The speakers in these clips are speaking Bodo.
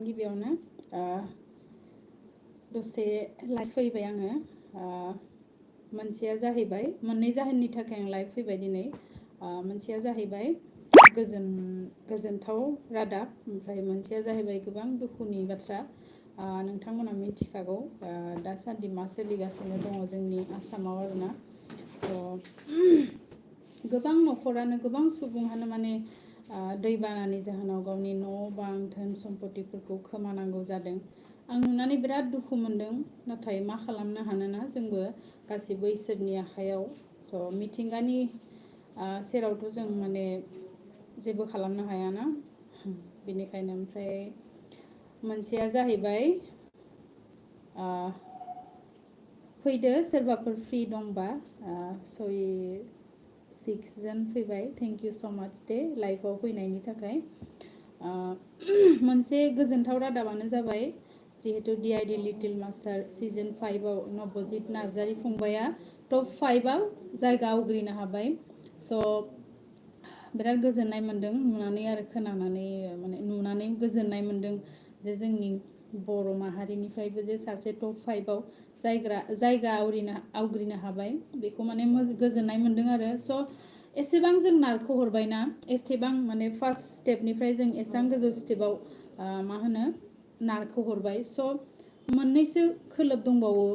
गिबियावनो दसे लाइभ फैबाय आङो मोनसेया जाहैबाय मोननै जाहोननि थाखाय आं लाइभ फैबाय दिनै मोनसेया जाहैबाय गोजोनथाव रादाब ओमफ्राय मोनसेया जाहैबाय गोबां दुखुनि बाथ्रा नोंथांमोना मिथिखागौ दासान्दि मा सोलिगासिनो दङ जोंनि आसामाव आरोना गोबां न'खरानो गोबां सुबुङानो माने दैबानानि जाहोनाव गावनि न' बां धोन सम्पतिफोरखौ खोमानांगौ जादों आं नुनानै बिराद दुखु मोनदों नाथाय मा खालामनो हानोना जोंबो गासिबो इसोरनि आखायाव मिथिंगानि सेरावथ' जों माने जेबो खालामनो हायाना बेनिखायनो ओमफ्राय मोनसेया जाहैबाय फैदो सोरबाफोर फ्रि दंबा 6 जन फैबाय थेंक इउ स' माच दे लाइभआव फैनायनि थाखाय मोनसे गोजोनथाव रादाबानो जाबाय जिहेतु DID लिटिल मास्टार सिजन 5 आव नबजित नार्जारी फंबाया टप 5 आव जायगा आवग्रिनो हाबाय स' बिराद गोजोननाय मोन्दों नुनानै आरो खोनानानै माने नुनानै गोजोननाय मोन्दों जे जोंनि बर' माहारिनिफ्रायबो जे सासे टप 5 आव जायगा आवग्रिनो हाबाय बेखौ माने गोजोननाय मोन्दों आरो स' एसेबां जों नारखोहरबायना एसेबां माने फार्स्ट स्टेपनिफ्राय जों एसेबां गोजौ स्टेपाव मा होनो नारखोहरबाय स' मोननैसो खोलोब दंबावो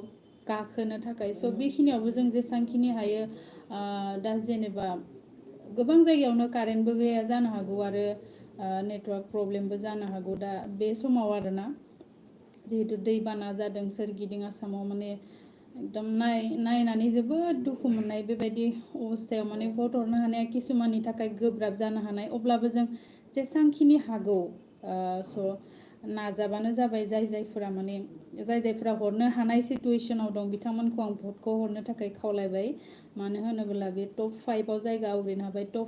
गाखोनो थाखाय स' बेखिनियावबो जों जेसेबांखिनि हायो दा जेनेबा गोबां जायगायावनो कारेन्टबो गैया जानो हागौ आरो नेटवार्क प्रब्लेमबो जानो हागौ दा बे समाव आरोना जिहेतु दैबाना जादों सोरगिदिं आसामाव माने एकदम नायनानै जोबोद दुखु मोननाय बेबायदि अबस्थायाव माने भट हरनो हानाया किसुमाननि थाखाय गोब्राब जानो हानाय अब्लाबो जों जेसांखिनि हागौ स' नाजाबानो जाबाय जायफोरा हरनो हानाय सिटुवेशनाव दं बिथांमोनखौ आं भटखौ हरनो थाखाय खावलायबाय मानो होनोब्ला बे टप 5 आव जायगा आवग्रिनो हाबाय टप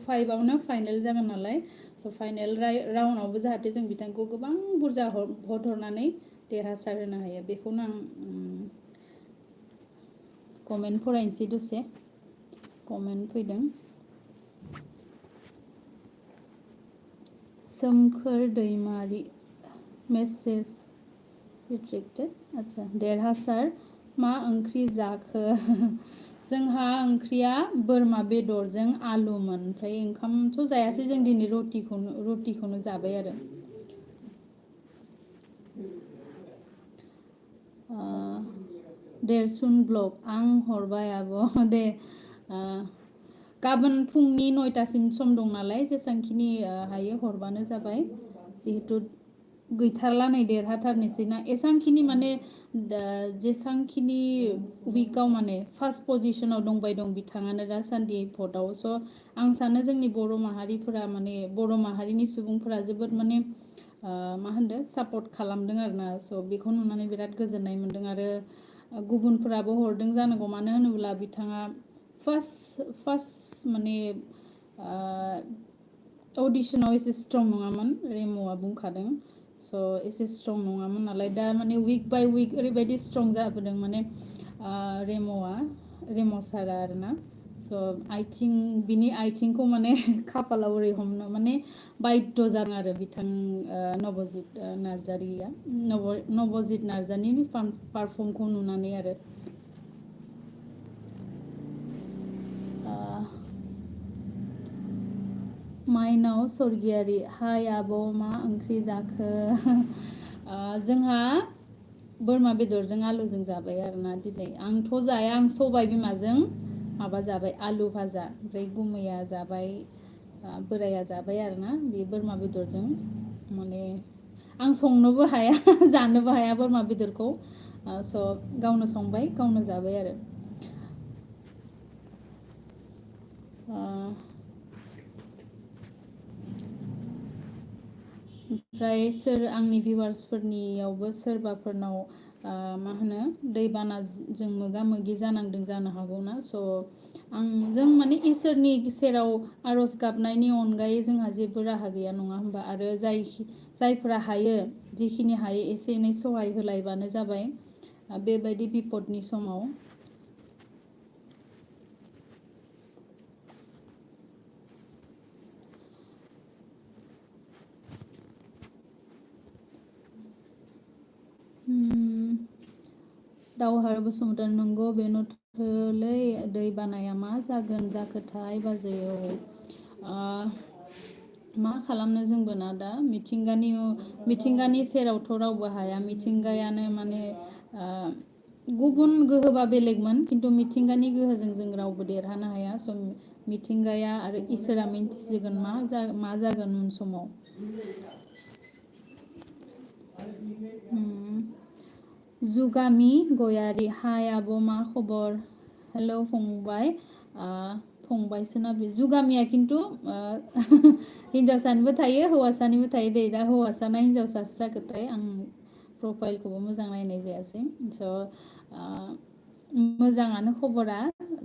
5 आवनो फाइनेल जागोन नालाय स' फाइनेल राउन्डआवबो जाहाथे जों बिथांखौ गोबां बुरजा भट हरनानै देरहासार होनो हायो बेखौनो आं कमेन्ट फरायनोसै दसे कमेन्ट फैदों सोमखोर दैमारि मेसेज रिट्रेक्टेड आच्छा देरहासार मा ओंख्रि जाखो जोंहा ओंख्रिया बोरमा बेदरजों आलुमोन ओमफ्राय ओंखामथ' जायासै जों दिनै रुटिखौनो जाबाय आरो देरसुन ब्लग आं हरबाय आब' दे गाबोन फुंनि 9टासिम सम दं नालाय जेसांखिनि हायो हरबानो जाबाय जिहेतु गैथारला नै देरहाथारनोसै ना एसांखिनि माने जेसांखिनि उइकाव माने फार्स्ट पजिशनाव दंबाय दं बिथाङानो दासान्दि भटआव स' आं सानो जोंनि बर' माहारिफोरा माने बर' माहारिनि सुबुंफोरा जोबोद माने मा होनदों सापर्ट खालामदों आरोना स' बेखौ नुनानै बिराद गोजोननाय मोन्दों आरो गुबुनफोराबो हरदों जानांगौ मानो होनोब्ला बिथाङा फार्स्ट माने अडिशनाव एसे स्ट्रं नङामोन रेम'आ बुंखादों स' एसे स्ट्रं नङामोन नालाय दा माने उइक बाय उइक ओरैबायदि स्ट्रं जाबोदों माने रेम' सारा आरोना स' बिनि आथिंखौ माने खाफालाव ओरै हमनो माने बायध' जादों आरो बिथां नबजित नार्जारिनि पारफर्मखौ नुनानै आरो माइनाव सरगियारि हाय आब' मा ओंख्रि जाखो जोंहा बोरमा बेदरजों आलुजों जाबाय आरोना दिनै आंथ' जाया आं सबाय बिमाजों माबा जाबाय आलु भाजा ओमफ्राय गुमैया जाबाय बोराया जाबाय आरोना बे बोरमा बेदरजों माने आं संनोबो हाया जानोबो हाया बोरमा बेदरखौ स' गावनो संबाय गावनो जाबाय आरो ओमफ्राय आंनि भिउवार्सफोरनियावबो सोरबाफोरनाव मा होनो दैबानाजों मोगा मोगि जानांदों जानो हागौना स' जों माने इसोरनि सेराव आर'ज गाबनायनि अनगायै जोंहा जेबो राहा गैया नङा होमबा आरो जायफोरा हायो जिखिनि हायो एसे एनै सहाय होलायबानो जाबाय बेबायदि बिपदनि समाव दावहार बसुमतारी नंगौ बे नथोलै दै बानाया मा जागोन जाखोथाय बाजै मा खालामनो जोंबो ना दा मिथिंगानि सेरावथ' रावबो हाया मिथिंगायानो माने गुबुन गोहोबा बेलेगमोन खिन्थु मिथिंगानि गोहोजों जों रावबो देरहानो हाया स' मिथिंगाया आरो इसोरा मिन्थिसिगोन मा जागोन उन समाव जुगामि गयारि हाय आब' मा खबर हेलौ फंबाय फंबायसोना बे जुगामिया खिन्थु हिन्जावसानिबो थायो हौवासानिबो थायो दे दा हौवासाना हिन्जावसासो जागोनथाय आं प्रफाइलखौबो मोजां नायनाय जायासै स' मोजाङानो खबरा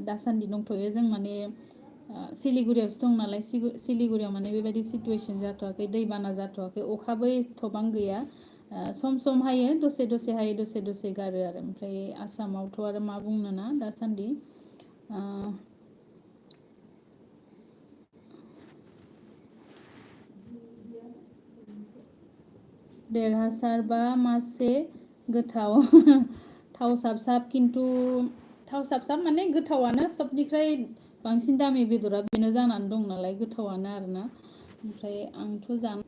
दासान्दि दंथ'यो जों माने सिलिगुरियावसो दं नालाय सिलिगुरियाव माने बेबायदि सिटुवेसन जाथ'वाखै दैबाना जाथ'वाखै अखाबो एथ'बां गैया सम सम हायो दसे दसे हायो दसे दसे गारो आरो ओमफ्राय आसामावथ' आरो मा बुंनो ना दासान्दि देरहासारबा मासे गोथाव थाव साबसाब खिन्थु थाव साबसाब माने गोथावानो सबनिफ्राय बांसिन दामि बेदरा बेनो जानानै दं नालाय गोथावानो आरोना ओमफ्राय आंथ' जानो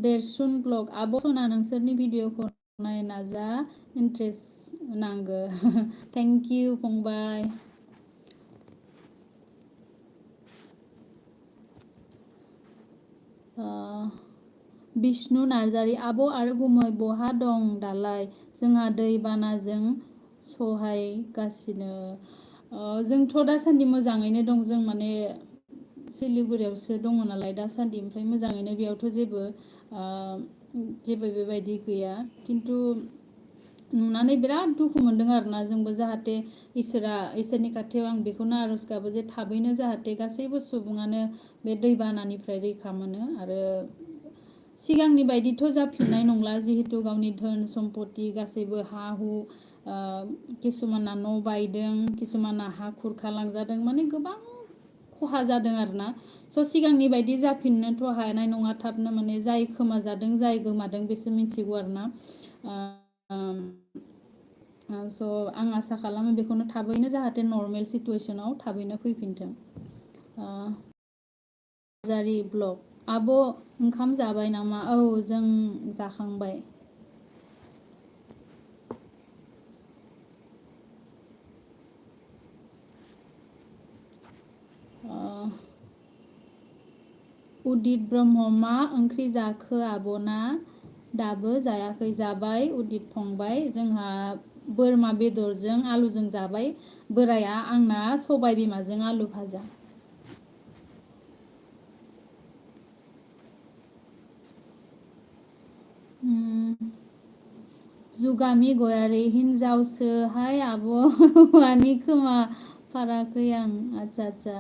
देरसुन ब्लग आब' सना नोंसोरनि भिडिअखौ नायना जा इन्ट्रेस्ट नांगो थेंक इउ फंबाय बिष्णु नार्जारि आब' आरो गुमै बहा दं दालाय जोंहा दै बानाजों सहायगासिनो जोंथ' दासान्दि मोजाङैनो दं जों माने सिलिगुरियावसो दङ नालाय दासान्दि ओमफ्राय मोजाङैनो बेयावथ' जेबो बेबायदि गैया खिन्थु नुनानै बिराद दुखु मोनदों आरोना जोंबो जाहाथे इसोरनि खाथियाव आं बेखौनो आरज गाबो जे थाबैनो जाहाथे गासैबो सुबुङानो बे दैबानानिफ्राय रैखा मोनो आरो सिगांनि बायदिथ' जाफिननाय नंला जिहेतु गावनि धोन सम्पति गासैबो हा हु किसुमाना न' बायदों किसुमाना हा खुरखालांजादों माने गोबां खहा जादों आरोना स' सिगांनि बायदि जाफिननोथ' हानाय नङा थाबनो माने जाय खोमाजादों जाय गोमादों बेसो मिथिगौ आरोना स' आं आसा खालामो बेखौनो थाबैनो जाहाथे नर्मेल सिटुवेसनाव थाबैनो फैफिनथों नार्जारि ब्लग आब' ओंखाम जाबाय नामा औ जों जाखांबाय उदित ब्रह्म मा ओंख्रि जाखो आब'ना दाबो जायाखै जाबाय उदित फंबाय जोंहा बोरमा बेदरजों आलुजों जाबाय बोराया आंना सबाय बिमाजों आलु भाजा जुगामि गयारि हिन्जावसोहाय आब' हौवानि खोमा फाराखै आं आदसा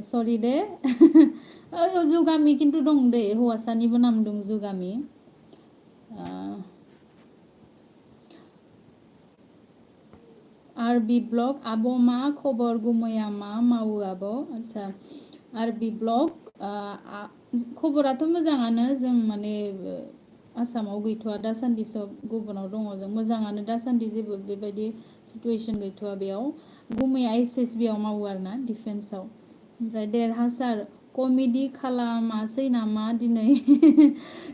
सरि दे जुगामि खिन्थु दं दे हौवासानिबो नाम दं जुगामि आरबि ब्लग आब' मा खबर गुमैया मा मावो आब' आदसा आरबि ब्लग खबराथ' मोजाङानो जों माने आसामाव गैथ'वा दासान्दि सब गुबुनाव दङ जों मोजाङानो दासान्दि जेबो बेबायदि सिटुवेसन गैथ'वा बेयाव गुमैया SSB आव मावो आरोना डिफेन्सआव ओमफ्राय देरहासार कमेडि खालामासै नामा दिनै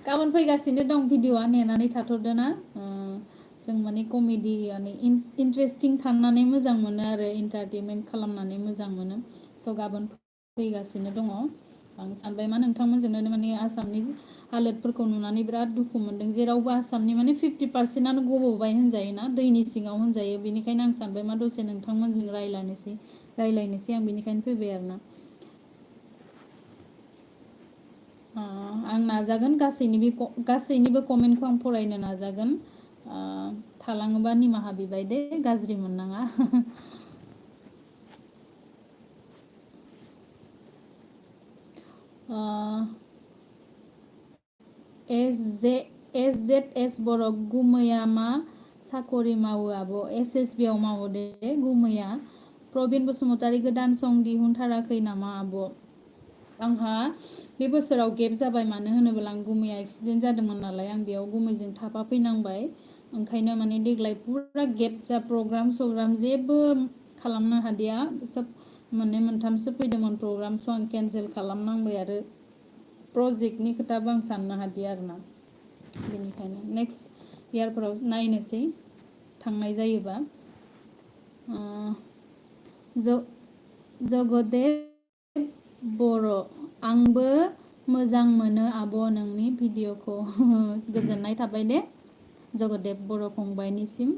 गाबोन फैगासिनो दं भिडिअ'आ नेनानै थाथ'दो ना जों माने कमेडि माने इन्टारेस्टिं थानानै मोजां मोनो आरो इन्टारटेनमेन्ट खालामनानै मोजां मोनो स' गाबोन फैगासिनो दङ आं सानबाय मा नोंथांमोनजोंनो माने आसामनि हालोदफोरखौ नुनानै बिराद दुखु मोनदों जेरावबो आसामनि माने 50%आनो गब'बाय होनजायो ना दैनि सिङाव होनजायो बेनिखायनो आं सानबाय मा दसे नोंथांमोनजों रायलायनोसै आं बेनिखायनो फैबाय आरोना आं नाजागोन गासैनिबो कमेन्टखौ आं फरायनो नाजागोन थालाङोबा निमाहा बिबाय दे गाज्रि मोननाङा SZS बर' गुमैया मा साकरि मावो आब' SSB आव मावो दे गुमैया प्रबिन बसुमतारी गोदान सं दिहुनथाराखै नामा आब' आंहा बे बोसोराव गेप जाबाय मानो होनोब्ला आं गुमैया एक्सिडेन्ट जादोंमोन नालाय आं बेयाव गुमैजों थाफा फैनांबाय ओंखायनो माने देग्लाय पुरा गेप जा प्रग्राम सग्राम जेबो खालामनो हादिया सब मोननै मोनथामसो फैदोंमोन प्रग्राम स' आं केन्सेल खालामनांबाय आरो प्रजेक्टनि खोथाबो आं साननो हादिया आरोना बेनिखायनो नेक्स्ट इयारफोराव नायनोसै थांनाय जायोबा जगदेब बर' आंबो मोजां मोनो आब' नोंनि भिडिअखौ गोजोननाय थाबाय दे जगदेब बर' फंबायनिसिम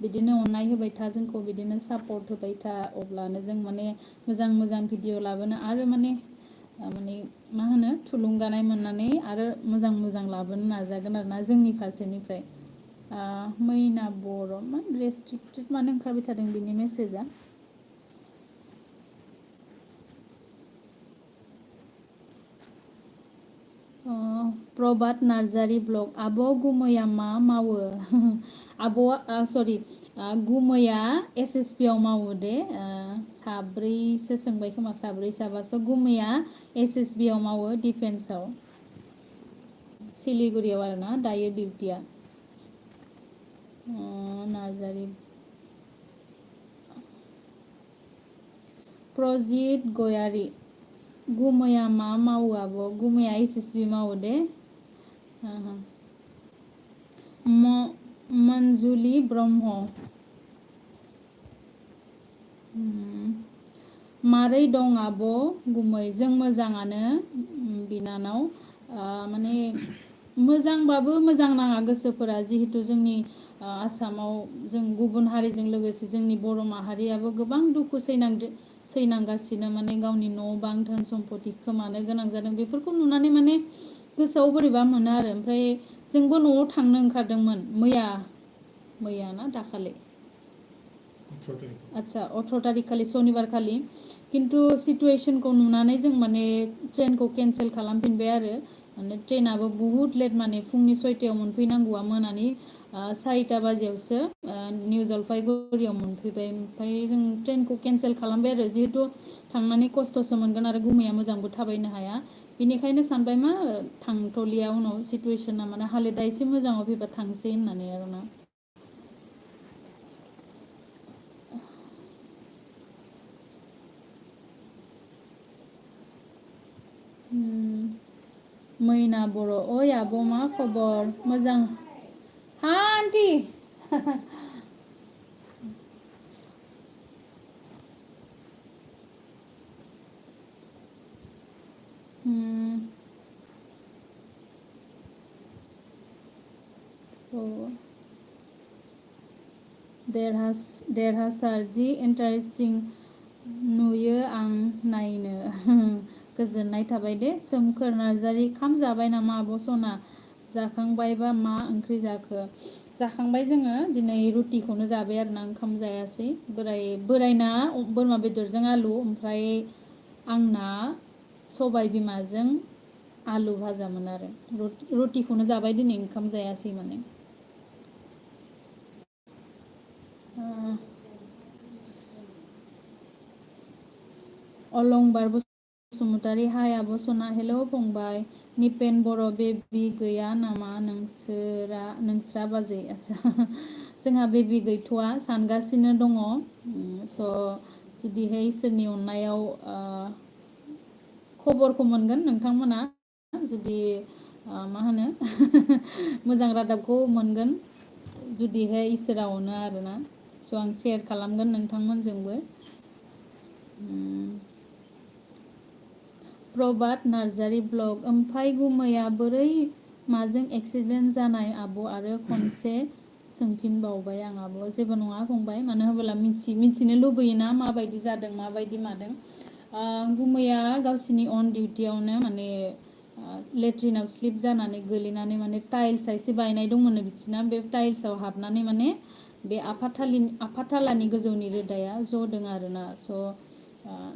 बिदिनो अननाय होबाय था जोंखौ बिदिनो सापर्ट होबाय था अब्लानो जों माने मोजां मोजां भिडिअ लाबोनो आरो माने मा होनो थुलुंगानाय मोननानै आरो मोजां मोजां लाबोनो नाजागोन आरोना जोंनि फारसेनिफ्राय मैना बर' मा रेस्ट्रिक्टेड मानो ओंखारबाय थादों बिनि मेसेजआ प्रभात नार्जारि ब्लग आब' गुमैया मा मावो आब'आ सरि गुमैया SSB आव मावो दे साब्रैसो सोंबाय खोमा साब्रै साबासो गुमैया SSB आव मावो डिफेन्सआव सिलिगुरियाव आरोना दायो डिउटिया नार्जारि प्रजित गयारि गुमैया मा मावो आब' गुमैया SSB मावो दे मन्जुलि ब्रह्म मारै दं आब' गुमै जों मोजाङानो बिनानाव माने मोजांबाबो मोजां नाङा गोसोफोरा जिहेतु जोंनि आसामाव जों गुबुन हारिजों लोगोसे जोंनि बर' माहारियाबो गोबां दुखु सैनांगासिनो माने गावनि न' बां धोन सम्पति खोमानो गोनां जादों बेफोरखौ नुनानै माने गोसोआव बोरैबा मोनो आरो ओमफ्राय जोंबो न'आव थांनो ओंखारदोंमोन मैया ना दाखालि आच्छा 18 तारिख खालि सनिबार खालि किन्तु सिटुवेसनखौ नुनानै जों माने ट्रेनखौ केन्सेल खालामफिनबाय आरो माने ट्रेनाबो बुहुत लेट माने फुंनि 6टायाव मोनफैनांगौआ मोनानि 4टा बाजियावसो निउ जलफाइगुरियाव मोनफैबाय ओमफ्राय जों ट्रेनखौ केन्सेल खालामबाय आरो जिहेतु थांनानै खस्थ'सो मोनगोन आरो गुमैया मोजांबो थाबायनो हाया बेनिखायनो सानबाय मा थांथ'लिया उनाव सिटुवेसना माने हालोदा एसे मोजाङाव फैबा थांसै होननानै आरोना मैना बर' ओइ आब' मा खबर मोजां हा आन्टि देरहासार जि इन्टारेस्टिं नुयो आं नायनो गोजोननाय थाबाय दे सोमखोर नार्जारि खाम जाबाय नामा आब' सना जाखांबायबा मा ओंख्रि जाखो जाखांबाय जोङो दिनै रुटिखौनो जाबाय आरोना ओंखाम जायासै बोरायना बोरमा बेदरजों आलु ओमफ्राय आंना सबाय बिमाजों आलु भाजामोन आरो रुटिखौनो जाबाय दिनै ओंखाम जायासै माने अलंबार बसुमतारी हाय आब' सना हेल' फंबाय निपेन बर' बेबि गैया नामा नोंस्रा बाजै जोंहा बेबि गैथ'वा सानगासिनो दङ स' जुदिहाय इसोरनि अननायाव खबरखौ मोनगोन नोंथांमोना जुदि मा होनो मोजां रादाबखौ मोनगोन जुदिहाय इसोरा अनो आरोना स' आं शेयार खालामगोन नोंथांमोनजोंबो प्रभात नार्जारि ब्लग ओमफाय गुमैया बोरै माजों एक्सिडेन्ट जानाय आब' आरो खनसे सोंफिनबावबाय आं आब' जेबो नङा फंबाय मानो होनोब्ला मिथिनो लुबैयोना माबायदि जादों माबायदि मादों गुमैया गावसिनि अन डिउटियावनो माने लेट्रिनाव स्लिप जानानै गोलैनानै माने टाइल्सआ एसे बायनाय दंमोन बिसिना बे टाइल्सआव हाबनानै माने बे आफाथालानि गोजौनि रोदाया जदों आरोना स'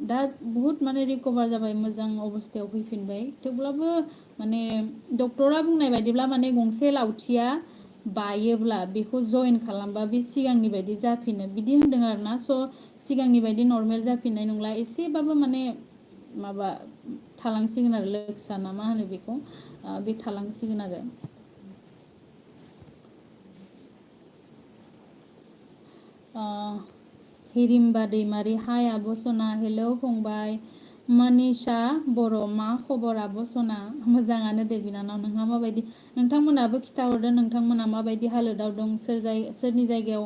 दा बुहुत माने रिकभार जाबाय मोजां अबस्थायाव फैफिनबाय थेवब्लाबो माने डक्टरा बुंनाय बायदिब्ला माने गंसे लावथिया बायोब्ला बेखौ जइन खालामबा बे सिगांनि बायदि जाफिनो बिदि होनदों आरोना स' सिगांनि बायदि नर्मेल जाफिननाय नंला एसेबाबो माने माबा थालांसिगोन आरो लोक्साना मा होनो बेखौ बे थालांसिगोन आरो हिरिम्बा दैमारि हाय आब' सना हेलौ फंबाय मनिषा बर' मा खबर आब' सना मोजाङानो दे बिनानाव नोंहा माबायदि नोंथांमोनाबो खिथाहरदो नोंथांमोना माबायदि हालोदाव दं सोरनि जायगायाव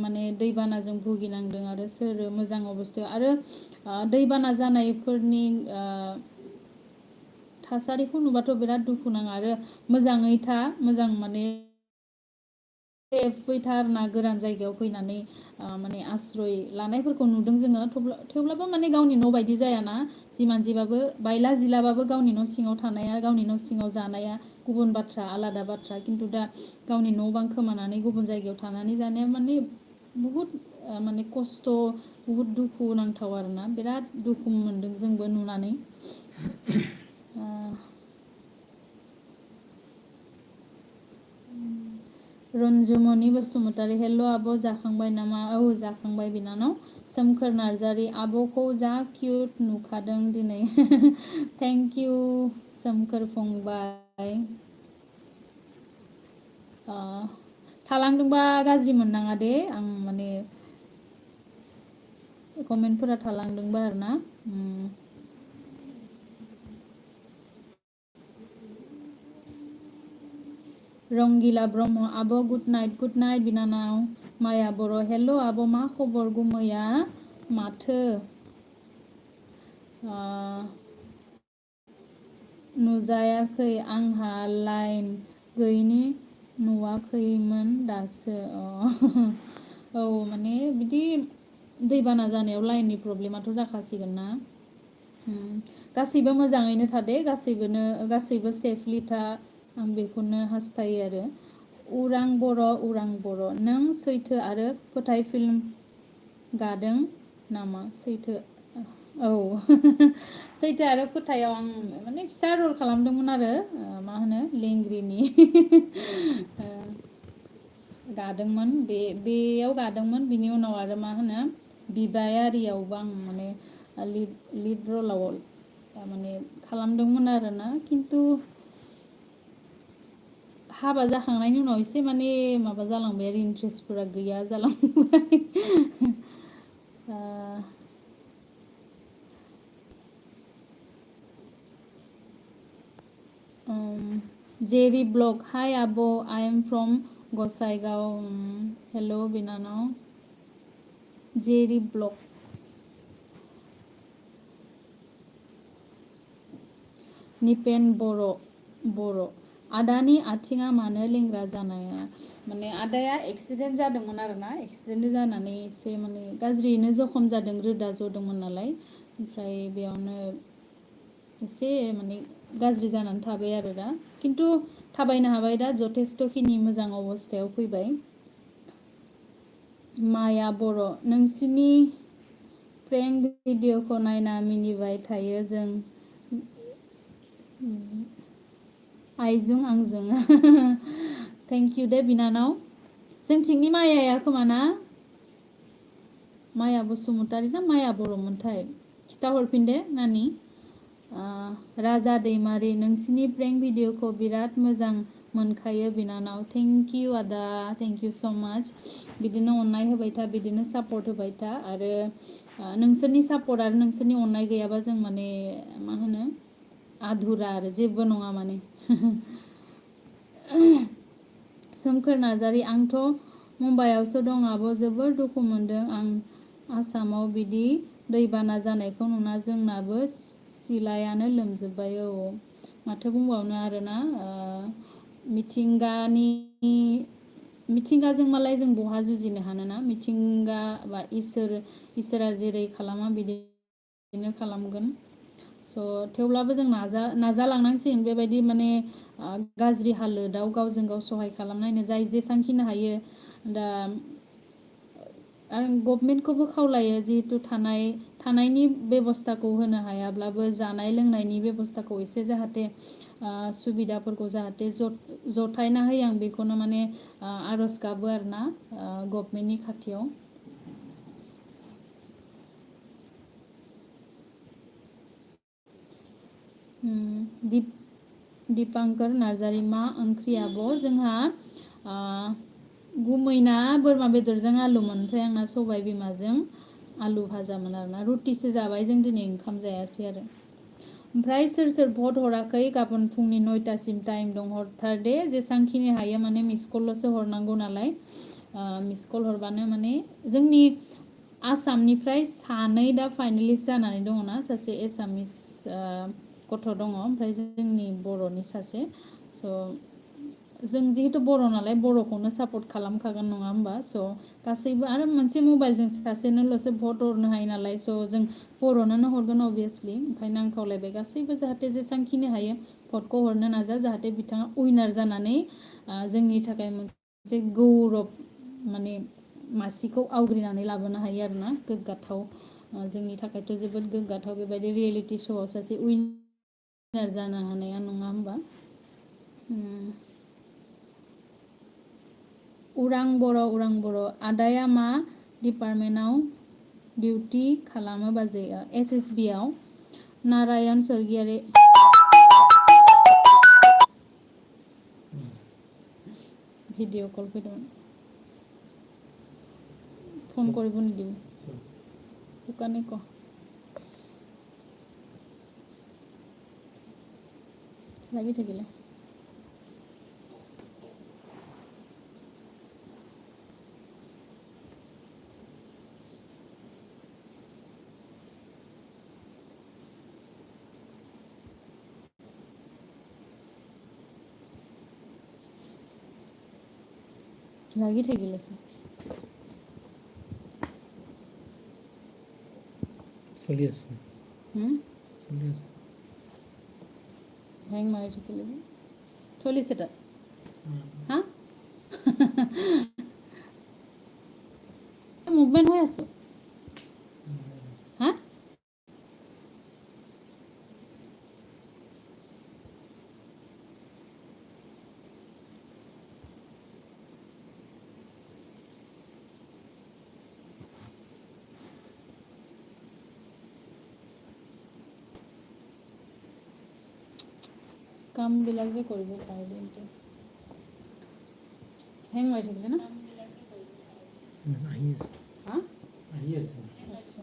माने दैबानाजों भुगिनांदों आरो सोर मोजां अबस्थायाव आरो दैबाना जानायफोरनि थासारिखौ नुबाथ' बिराद दुखु नाङो आरो मोजाङै मोजां माने फैथार ना गोरान जायगायाव फैनानै माने आश्रय लानायफोरखौ नुदों जोङो थेवब्लाबो माने गावनि न' बायदि जायाना जिमान जिबाबो बायला जिलाबाबो गावनि न' सिङाव थानाया गावनि न' सिङाव जानाया गुबुन बाथ्रा आलादा बाथ्रा खिन्थु दा गावनि न' बां खोमानानै गुबुन जायगायाव थानानै जानाया माने बुहुद माने खस्थ' बुहुद दुखु नांथाव आरोना बिराद दुखु मोनदों जोंबो नुनानै रन्जुमनि बसुमतारी हेल' आब' जाखांबाय नामा औ जाखांबाय बिनानाव सोमखोर नार्जारि आब'खौ जा किउट नुखादों दिनै थेंक इउ सोमखोर फंबाय थालांदोंबा गाज्रि मोननाङा दे आं माने कमेन्टफोरा थालांदोंबा आरोना रंगिला ब्रह्म आब' गुड नाइट बिनानाव माया बर' हेल' आब' मा खबर गुमैया माथो नुजायाखै आंहा लाइन गैयिनि नुवाखैमोन दासो औ माने बिदि दैबाना जानायाव लाइननि प्रब्लेमाथ' जाखासिगोन ना गासैबो मोजाङैनो थादे गासैबो सेफलि था आं बेखौनो हास्थायो आरो उरां बर' नों सैथो आरो फोथाय फिल्म गादों नामा सैथो औ सैथो आरो फोथायाव आं माने फिसा रल खालामदोंमोन आरो मा होनो लेंग्रिनि गादोंमोन बेयाव गादोंमोन बिनि उनाव आरो मा होनो बिबायारियावबो आं माने लिड रलाव माने खालामदोंमोन आरोना खिन्थु हाबा जाखांनायनि उनाव एसे माने माबा जालांबाय आरो इन्ट्रेस्टफोरा गैया जालांबाय जेरि ब्लग हाय आब' आइ एम फ्रम गसाइगाव हेल' बिनानाव जेरि ब्लग निपेन बर' आदानि आथिङा मानो लेंग्रा जानाया माने आदाया एक्सिडेन्ट जादोंमोन आरोना एक्सिडेन्ट जानानै एसे माने गाज्रियैनो जखम जादों रोदा जदोंमोन नालाय ओमफ्राय बेयावनो एसे माने गाज्रि जानानै थाबाय आरो दा खिन्थु थाबायनो हाबाय दा जथेस्थ'खिनि मोजां अबस्थायाव फैबाय माया बर' नोंसिनि प्रेंक भिडिअखौ नायना मिनिबाय थायो जों आइजों आंजों थेंक इउ दे बिनानाव जोंथिंनि मायाया खोमाना माया बसुमतारी ना माया बर'मोनथाय खिथाहरफिन दे नानि राजा दैमारि नोंसिनि प्रेंक भिडिअखौ बिराद मोजां मोनखायो बिनानाव थेंक इउ आदा थेंक इउ स' माच बिदिनो अननाय होबाय था बिदिनो सापर्ट होबाय था आरो नोंसोरनि सापर्ट आरो नोंसोरनि अननाय गैयाबा जों माने मा होनो आधुरा आरो जेबो नङा माने सोमखोर नार्जारि आंथ' मुम्बाइआवसो दं आब' जोबोर दुखु मोनदों आं आसामाव बिदि दैबाना जानायखौ नुना जोंनाबो सिलायानो लोमजोब्बाय औ माथो बुंबावनो आरोना मिथिंगाजों मालाय जों बहा जुजिनो हानोना मिथिंगा बा इसोरा जेरै खालामा बिदिनो खालामगोन स' थेवब्लाबो जों नाजालांनांसिगोन बेबायदि माने गाज्रि हालोदाव गावजों गाव सहाय खालामनायनो जाय जेसांखिनो हायो दा आं गभमेन्टखौबो खावलायो जिहेतु थानायनि बेब'स्थाखौ होनो हायाब्लाबो जानाय लोंनायनि बेब'स्थाखौ एसे जाहाथे सुबिदाफोरखौ जाहाथे जथायना होयो आं बेखौनो माने आर'ज गाबो आरोना गभमेन्टनि खाथियाव दिपांकर नार्जारी मा ओंख्रि आब' जोंहा गुमैना बोरमा बेदरजों आलुमोन ओमफ्राय आंना सबाय बिमाजों आलु भाजामोन आरोना रुटिसो जाबाय जों दिनै ओंखाम जायासै आरो ओमफ्राय सोर सोर भट हराखै गाबोन फुंनि 9टासिम टाइम दं हरथार दे जेसांखिनि हायो माने मिस कलल'सो हरनांगौ नालाय मिस कल हरबानो माने जोंनि आसामनिफ्राय सानै दा फाइनालिस्ट जानानै दङना सासे एसामिस गथ' दङ ओमफ्राय जोंनि बर'नि सासे स' जों जिहेतु बर' नालाय बर'खौनो सापर्ट खालामखागोन नङा होमबा स' गासैबो आरो मोनसे मबाइलजों सासेनोल'सो भट हरनो हायो नालाय स' जों बर'नोनो हरगोन अभियासलि ओंखायनो आं खावलायबाय गासैबो जाहाथे जेसांखिनि हायो भटखौ हरनो नाजा जाहाथे बिथाङा उइनार जानानै जोंनि थाखाय मोनसे गौरब माने मासिखौ आवग्रिनानै लाबोनो हायो आरोना गोग्गाथाव जोंनि थाखायथ' जोबोद गोग्गाथाव बेबायदि रियेलिटि श'आव सासे उइनार जानो हानाया नङा होमबा उरां बर' आदाया मा डिपार्टमेन्टाव डिउटि खालामो बाजै SSB आव नारायण सरगियारि ভিডিঅ' কল ফেরোন ফোন কৰিব নিদিব দোকানে ক লাগি থাকিলে লাগি থাকিলে চলি আছে চলি আছে হ্যাং মাৰি থাকিলে চলিছে তাত হা মুভমেণ্ট হৈ আছো হা কামবিলাক যে কৰিব পাৰে দিনটো হেং মাৰি থাকিলে না আহি আছে হা আহি আছে आच्छा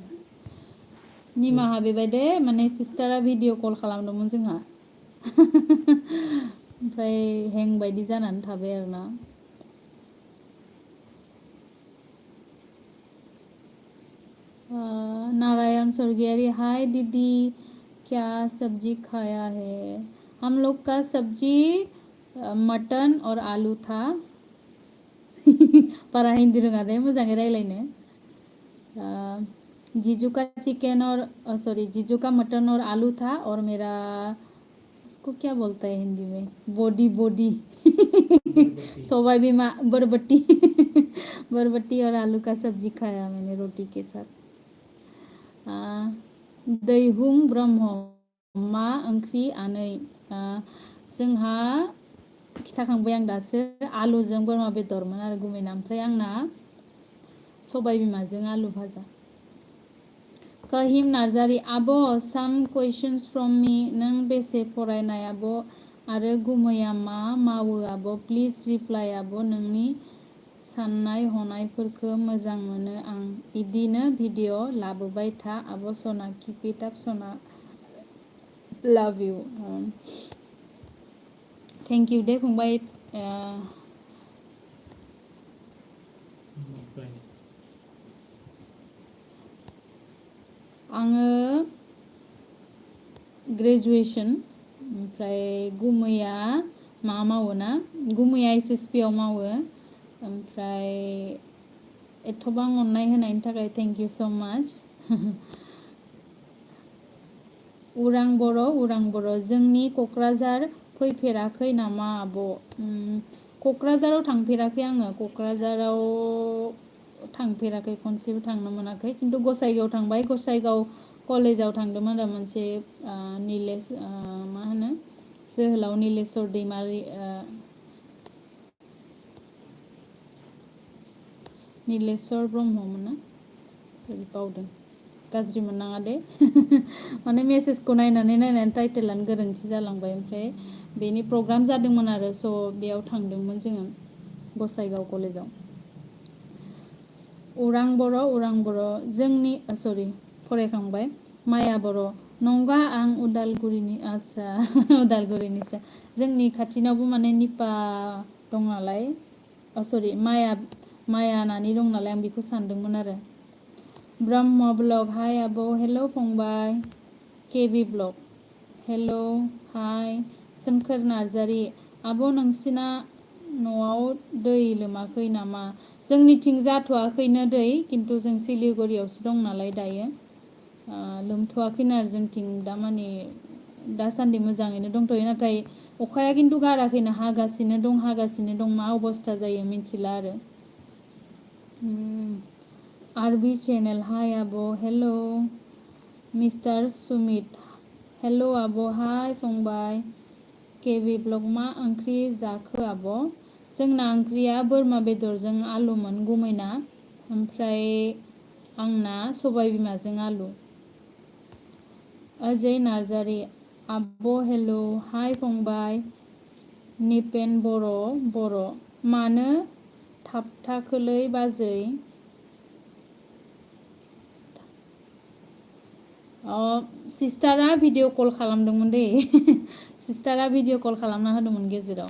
निमाहा बिबाय दे माने सिस्टारा भिडिअ कल खालामदोंमोन जोंहा ओमफ्राय हें बायदि जानानै थाबाय आरोना नारायण स्वर्गियारी हाय दीदी क्या सब्जी खाया है हम लोग का सब्जी मटन और आलू था बारा हिंदी रोङा दे मोजाङै रायलायनो जीजू का चिकन और सॉरी जीजू का मटन और आलू था और मेरा उसको क्या बोलता है हिंदी में बोडी सोबा बीमा बरबट्टी और आलू का सब्जी खाया मैंने रोटी के साथ दैहुं ब्रह्म मा ओंख्रि आनै जोंहा खिथाखांबाय आं दासो आलुजों बोरमा बेदरमोन आरो गुमैना ओमफ्राय आंना सबाय बिमाजों आलु भाजा कहिम नार्जारी आब' साम कुइसन्स फ्रम मी नों बेसे फरायनाय आब' आरो गुमैया मा मावो आब' प्लिज रिप्लाइ आब' नोंनि साननाय हनायफोरखौ मोजां मोनो आं इदिनो भिडिअ लाबोबाय था आब' सना किप इट आप सना लाभ इउ थेंक इउ दे फंबाय आङो ग्रेजुवेसन ओमफ्राय गुमैया मा मावो ना गुमैया SSB आव मावो ओमफ्राय एथबां अननाय होनायनि थाखाय थेंक इउ स' माच उरां बर' जोंनि क'क्राझार फैफेराखै नामा आब' क'क्राझाराव थांफेराखै आङो क'क्राझाराव थांफेराखै खनसेबो थांनो मोनाखै खिन्थु गसाइगाव थांबाय गसाइगाव कलेजाव थांदोंमोन आरो मोनसे मा होनो जोहोलाव नीलेश्वर दैमारि नीलेश्वर ब्रह्ममोन ना सरि बावदों गाज्रि मोननाङा दे माने मेसेजखौ नायनानै टाइटेलानो गोरोन्थि जालांबाय ओमफ्राय बेनि प्रग्राम जादोंमोन आरो स' बेयाव थांदोंमोन जोङो गसाइगाव कलेजाव उरां बर' जोंनि सरि फरायखांबाय माया बर' नंगा आं उदालगुरिनि आस्सा उदालगुरिनिसो जोंनि खाथिनावबो माने निपा दं नालाय सरि माया नानि दं नालाय आं बेखौ सानदोंमोन आरो ब्रह्म ब्लग हाय आब' हेल' फंबाय केबि ब्लग हेल' हाय सोमखोर नार्जारि आब' नोंसिना न'आव दै लोमाखै नामा जोंनिथिं जाथ'वाखैनो दै खिन्थु जों सिलिगुरियावसो दं नालाय दायो लोमथ'वाखैनो आरो जोंथिं दासान्दि मोजाङैनो दंथ'यो नाथाय अखाया खिन्थु गाराखैनो हागासिनो दं मा अबस्था जायो मिथिला आरो आरबि चेनेल हाय आब' हेल' मिस्टार सुमित हेल' आब' हाय फंबाय केबि ब्लग मा ओंख्रि जाखो आब' जोंना ओंख्रिया बोरमा बेदरजों आलुमोन गुमैना ओमफ्राय आंना सबाय बिमाजों आलु अजय नार्जारि आब' हेल' हाय फंबाय निपेन बर' मानो थाबथाखोलै बाजै सिस्टारा भिडिअ कल खालामदोंमोन दे सिस्टारा भिडिअ कल खालामना होदोंमोन गेजेराव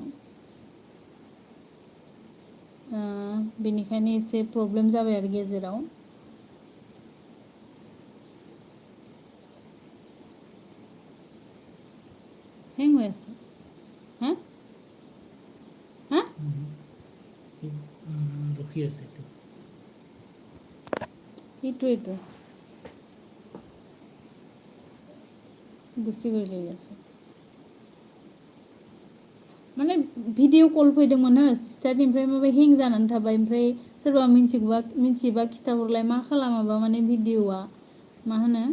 बेनिखायनो एसे प्रब्लेम जाबाय आरो गेजेराव हें হৈ আছে হা হা ৰখি আছে এইটোৱেইটো गुसि गोरलै আছে माने भिडिअ कल फैदोंमोन हो सिस्टारनिफ्राय माबा हें जानानै थाबाय ओमफ्राय सोरबा मिथियोबा खिथाहरलाय मा खालामाबा माने भिडिअआ मा होनो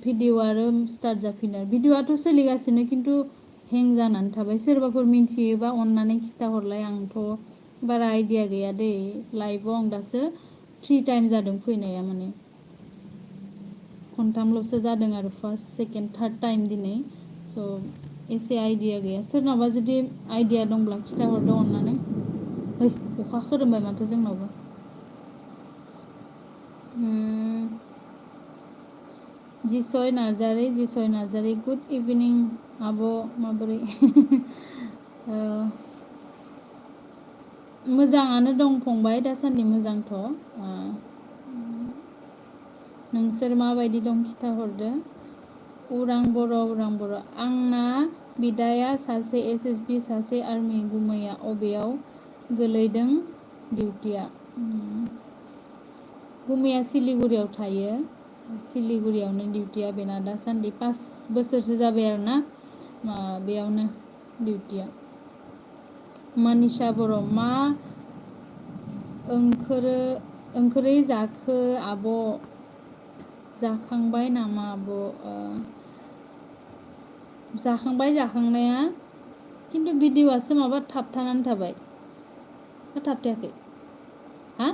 भिडिअ आरो स्टार्ट जाफिनो भिडिअआथ' सोलिगासिनो खिन्थु हें जानानै थाबाय सोरबाफोर मिथियोबा अननानै खिथाहरलाय आंथ' बारा आइडिया गैया दै लाइभआव आं दासो 3 टाइम जादों फैनाया माने खनथामल'सो जादों आरो फार्स्ट सेकेन्ड थार्ड टाइम दिनै स' एसे आइडिया गैया सोरनावबा जुदि आइडिया दंब्ला खिथाहरदो अननानै अखा खोरोमबाय माथो जोंनावबो जिसय नार्जारि गुड इभिनिं आब' माबोरै मोजाङानो दं फंबाय दासान्दि मोजांथ' नोंसोर माबायदि दं खिथाहरदो उरां बर' आंना बिदाया सासे SSB सासे आर्मि गुमैया अबेयाव गोलैदों डिउटिया गुमैया सिलिगुरियाव थायो सिलिगुरियावनो डिउटिया बेना दासान्दि 5 बोसोरसो जाबाय आरोना बेयावनो डिउटिया मानिसा बर' मा ओंख्रै जाखो आब' जाखांबाय नामा आब' जाखांबाय जाखांनाया खिन्थु भिडिअआसो माबा थाबथानानै थाबाय थाबथायाखै हा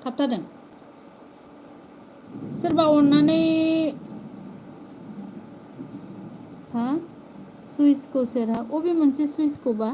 थाबथादों सोरबा अननानै सुइचखौ सेरहा अबे मोनसे सुइचखौबा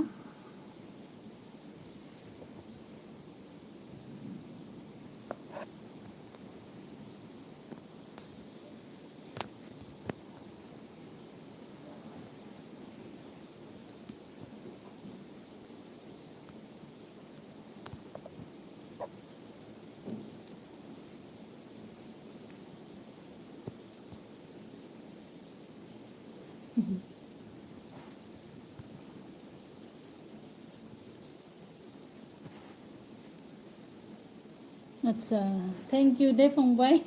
आच्छा थैंक इउ दे फंबाय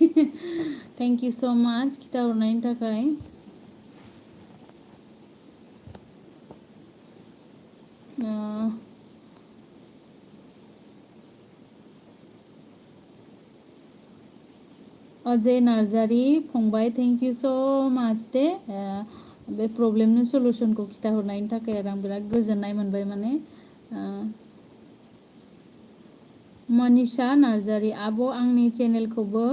थैंक इउ सो माच खिथाहरनायनि थाखाय अजय नार्जारि फंबाय थैंक इउ सो माच दे बे प्रब्लेमनि सलुसनखौ खिथाहरनायनि थाखाय आरो आं बिराद गोजोननाय मोनबाय माने मनीषा नार्जारी आब' आंनि चेनेलखौबो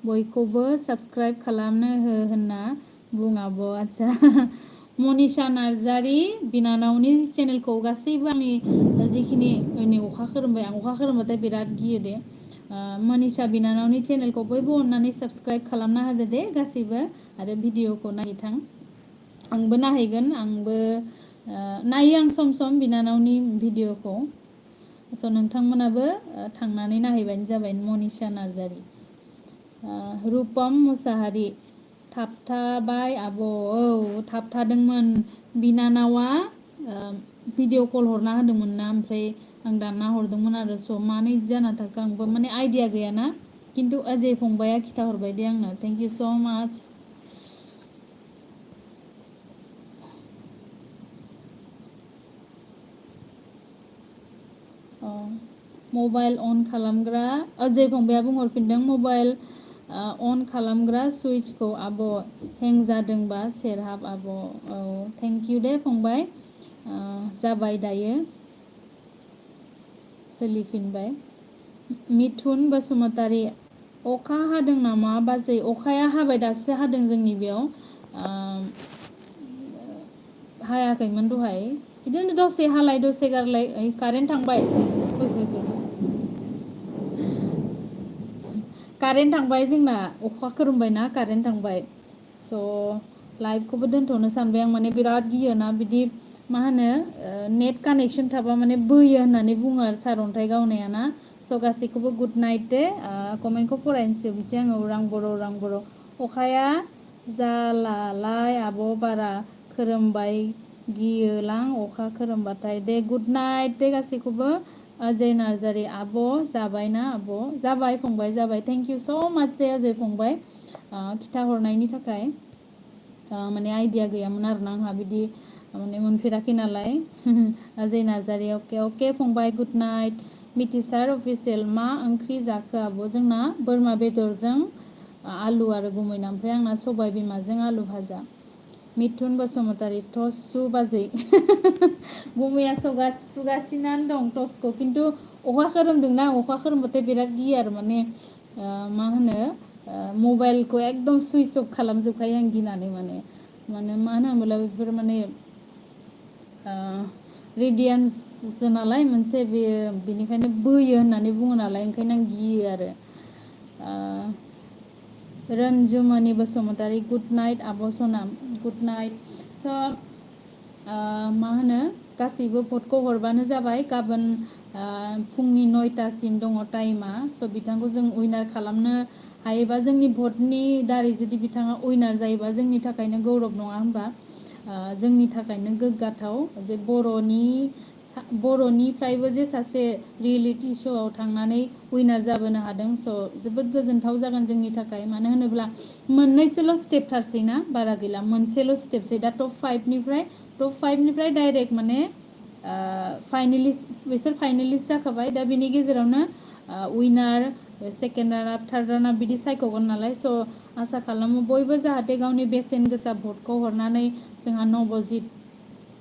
बयखौबो साबस्क्राइब खालामनो हो होनना बुं आब'। आच्छा मनीषा नार्जारी बिनानावनि चेनेलखौ गासैबो आंनि जिखिनि नै अखा खोरोमबाय आं अखा खोरोमबाथाय बिराद गियो दे। मनीषा बिनानावनि चेनेलखौ बयबो अननानै साबस्क्राइब खालामना होदो दे गासैबो आरो भिडिअखौ नायथां। आंबो नायहैगोन आंबो नायो आं सम सम बिनानावनि भिडिअखौ। स' नोंथांमोनाबो थांनानै नायहैबानो जाबाय मनीषा नार्जारी। रुपम मुसाहारि थाबथाबाय आब' औ थाबथादोंमोन बिनानावा भिडिअ कल हरना होदोंमोन ना ओमफ्राय आं दानना हरदोंमोन आरो स' मानो इदि जाना थाखो आंबो माने आइडिया गैयाना खिन्थु अजय फंबाया खिथाहरबाय दे आंनो थेंक इउ स' माच। मबाइल अन खालामग्रा अजय फंबाया बुंहरफिनदों मबाइल अन खालामग्रा सुइचखौ आब' हें जादोंबा सेरहाब आब'। औ थेंक इउ दे फंबाय। जाबाय दायो सोलिफिनबाय। मिथुन बसुमतारी अखा हादों नामा बाजै? अखाया हाबाय दासो हादों जोंनि बेयाव हायाखैमोन दहाय बिदिनो दसे हालाय दसे गारलाय। ओइ कारेन्ट थांबाय कारेन्ट थांबाय जोंना अखा खोरोमबायना कारेन्ट थांबाय। स' लाइभखौबो दोनथ'नो सानबाय आं माने बिराद गियोना बिदि मा होनो नेट कानेक्सन थाबा माने बोयो होननानै बुङो आरो सारअन्थाइ गावनाया ना। स' गासैखौबो गुड नाइट दे। कमेन्टखौ फरायनोसै आङो उरां बर' अखाया जालालाय आब' बारा खोरोमबाय गियोलां अखा खोरोमबाथाय दे गुड नाइट दे गासैखौबो। अजय नार्जारी आब' जाबायना आब' जाबाय फंबाय जाबाय थेंक इउ स' माच दे अजय फंबाय खिथाहरनायनि थाखाय। माने आइडिया गैयामोन आरोना आंहा बिदि माने मोनफेराखै नालाय। अजय नार्जारी अके अके फंबाय गुड नाइट। मिथिसार अफिसियेल मा ओंख्रि जाखो आब'? जोंना बोरमा बेदरजों आलु आरो गुमैना ओमफ्राय आंना सबाय बिमाजों आलु भाजा। मिथुन बसुमतारी थसु बाजै गुमैया सुगासिनानो दं टसखौ खिन्थु अखा खोरोमदोंना अखा खोरोमबाथाय बिराद गियो आरो माने मा होनो मबाइलखौ एकदम सुइच अफ खालामजोबखायो आं गिनानै माने मानो होनोब्ला बेफोर माने रेडियान्ससो नालाय मोनसे बेयो बेनिखायनो बोयो होननानै बुङो नालाय ओंखायनो आं गियो आरो। रन्जुमनि बसुमतारी गुड नाइट आब' सनाम गुड नाइट। स' मा होनो गासैबो भटखौ हरबानो जाबाय गाबोन फुंनि 9टासिम दङ टाइमा। स' बिथांखौ जों उइनार खालामनो हायोबा जोंनि भटनि दारै जुदि बिथाङा उइनार जायोबा जोंनि थाखायनो गौरब नङा होनबा? जोंनि थाखायनो गोग्गाथाव जे बर'निफ्रायबो जे सासे रियेलिटि श'आव थांनानै उइनार जाबोनो हादों। स' जोबोद गोजोनथाव जागोन जोंनि थाखाय मानो होनोब्ला मोननैसोल' स्टेप थारसै ना बारा गैला मोनसेल' स्टेपसै दा टप फाइभनिफ्राय डाइरेक्ट माने बिसोर फाइनेलिस्ट जाखाबाय दा बिनि गेजेरावनो उइनार सेकेन्ड रानार थार्ड रानार बिदि सायख'गोन नालाय। स' आसा खालामो बयबो जाहाथे गावनि बेसेन गोसा भटखौ हरनानै जोंहा नबजित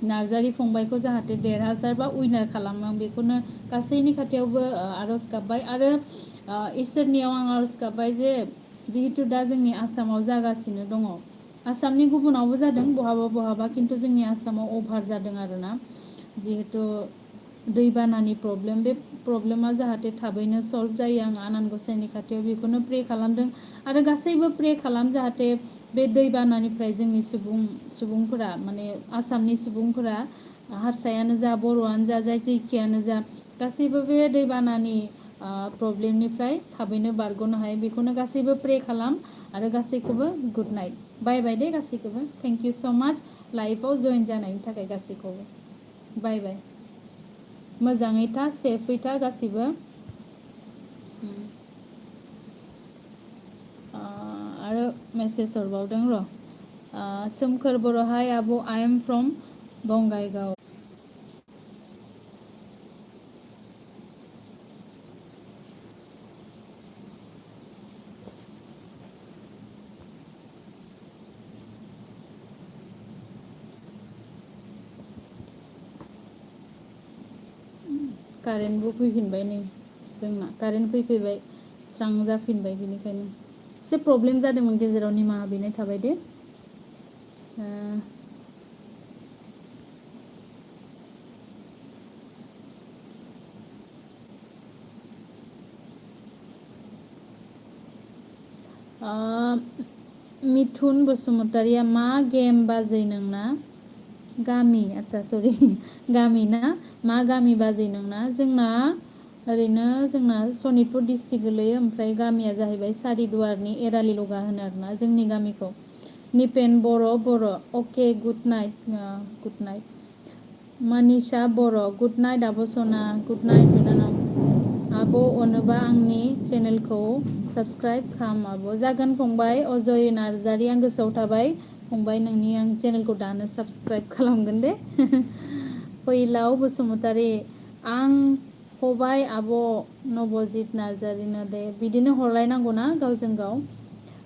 नार्जारी फंबायखौ जाहाथे देरहासार बा उइनार खालामो बेखौनो गासैनि खाथियावबो आर'ज गाबबाय आरो इसोरनियाव आं आर'ज गाबबाय जे जिहेतु दा जोंनि आसामाव जागासिनो दङ आसामनि गुबुनावबो जादों बहाबा खिन्थु जोंनि आसामाव अभार जादों आरोना जिहेतु दैबानानि प्रब्लेम बे प्रब्लेमा जाहाथे थाबैनो सल्भ जायो आं आनान गसाइनि खाथियाव बेखौनो प्रे खालामदों आरो गासैबो प्रे खालाम जाहाथे बे दैबानानिफ्राय जोंनि सुबुंफोरा माने आसामनि सुबुंफोरा हारसायानो जा बर'आनो जा जायखियानो जा गासैबो बे दैबानानि प्रब्लेमनिफ्राय थाबैनो बारग'नो हायो बेखौनो गासैबो प्रे खालाम आरो गासैखौबो गुड नाइट बाय बाय दे गासैखौबो थेंक इउ स' माच लाइफआव जइन जानायनि थाखाय गासैखौबो बाय बाय मोजाङै था सेफै था गासैबो आरो मेसेज हरबावदों र' सोमखोर बर' हाय आब' आइ एम फ्रम बङाइगाव कारेन्टबो फैफिनबाय नै जोंना कारेन्ट फैफैबाय स्रां जाफिनबाय बेनिखायनो एसे प्रब्लेम जादोंमोन गेजेराव निमाहा बिनाय थाबाय दे मिथुन बसुमतारिया मा गेम बाजै नोंना गामि आच्छा सरि गामि ना मा गामि बाजै नोंना जोंना ओरैनो जोंना सनितपुर डिस्ट्रिक्ट गोलैयो ओमफ्राय गामिया जाहैबाय सारिदुवारनि एरालि लगा होनो आरोना जोंनि गामिखौ निपेन बर' अके गुड नाइट मनीषा बर' गुड नाइट आब' सना गुड नाइट बिनानाव आब' अनोबा आंनि चेनेलखौ साबस्क्राइब खालाम आब' जागोन फंबाय अजय नार्जारि आं गोसोआव थाबाय फंबाय नोंनि आं चेनेलखौ दानो साबस्क्राइब खालामगोन दे फैलाव बसुमतारी आं हबाय आब' नबजित नार्जारिनो दे बिदिनो हरलायनांगौना गावजों गाव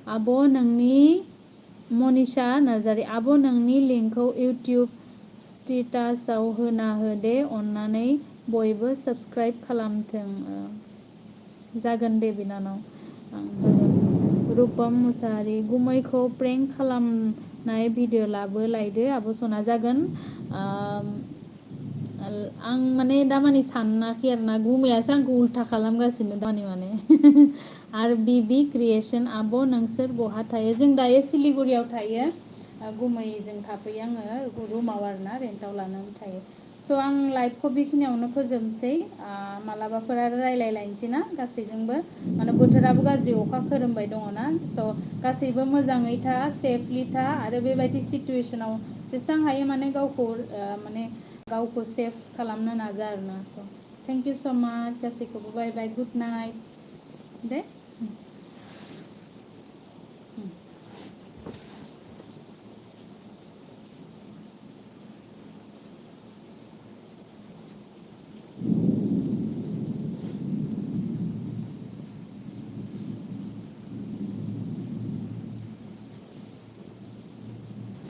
आब' नोंनि मनीषा नार्जारि आब' नोंनि लिंकखौ इउटिउब स्टेटासआव होना हो दे अननानै बयबो साबस्क्राइब खालामथों जागोन दे बिनानाव आं रुपम मुसाहारि गुमैखौ प्रेंक खालामनाय भिडिअ लायदो आब' सना जागोन आं माने दामानि सानाखै आरोना गुमैयासो आंखौ उल्था खालामगासिनो दामानि माने आरो बिबि क्रिएसन आब' नोंसोर बहा थायो जों दायो सिलिगुरियाव थायो गुमैजों थाफैयो आङो रुमाव आरोना रेन्टआव लानानै थायो स' आं लाइभखौ बेखिनियावनो फोजोबनोसै मालाबाफोर आरो रायलायलायनोसै ना गासैजोंबो माने बोथोराबो गाज्रि अखा खोरोमबाय दङ ना स' गासैबो मोजाङै था सेफलि था आरो बेबायदि सिटुवेसनाव जेसेबां हायो माने गावखौ सेफ खालामनो नाजा आरोना स' थेंक इउ स' माच गासैखौबो बाय बाय गुड नाइट दे